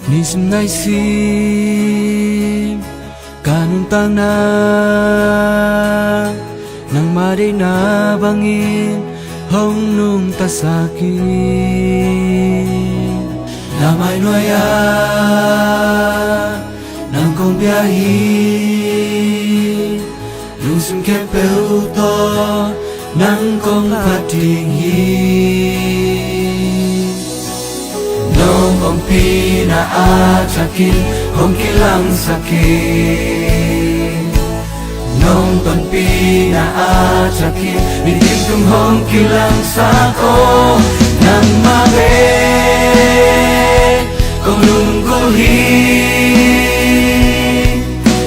Nisim ngay sim kanung tang na nang maday na bangin hong nung tasakin Namay noya nang kong biyahin Lusum kepeuto nang kong patingin Nong kong pinaatsakin hong kilang sakit Nong ton pinaatsakin Bitin kong hong kilang sako Nang mare kong lungguhin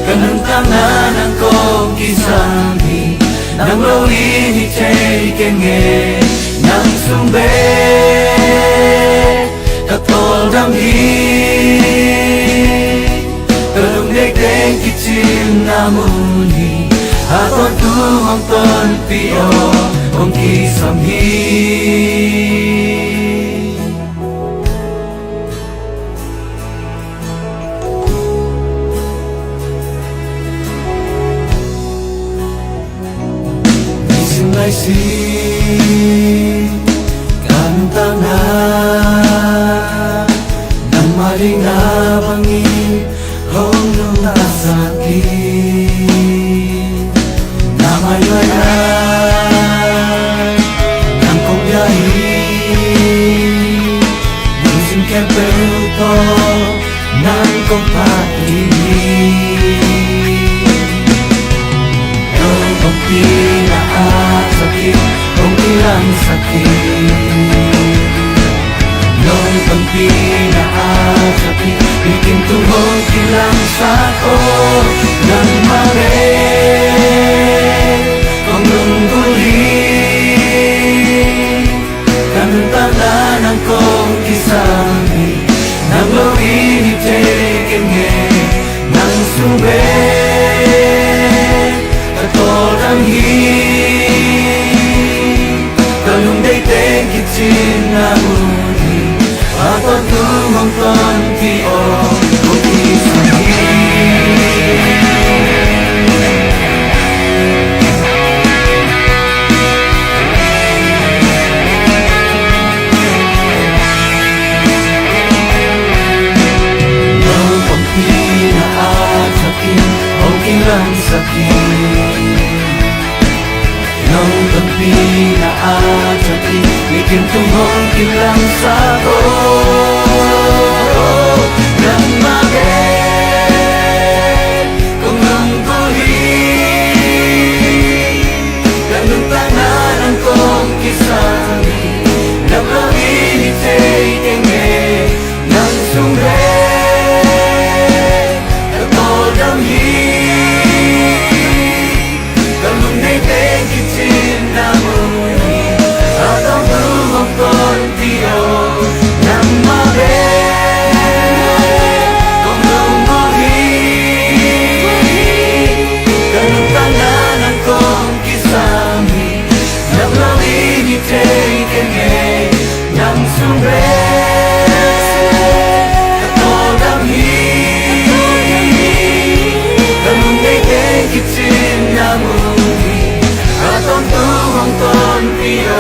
Kanang tangan ang kong kisami Nang lawin itay kenge Nang sumbe Katol damhin Tulong dek-dek kicil namuni Aton tuhong ton pio Kong kisamhin Nisim ay sim kanong tangan Nang maling nabangin hong nung nasakit Namay bayan nang kong biyahin Lusin kepeuto nang kong patingin Nung kong pinaatsakin hong ilang sakit Nung kong pinaatsakin bikin tuhong kilang sako Nang mare kong lungguhin Kanang tanan ang kong kisami Nang lawin itay kenge Nang sumbe Katol damhin Kalung daytay kitsin na muli Aton tuhong ton tio kong kisamhin Kilang sakit Nung kong pinaatsakin Bikin tuhong kilang sako Nang maget kong lungguhin Ganun tanan ang kong kisami Nang lawin itay kenge Nang sumre Katol damhin Atong tuhong ton pio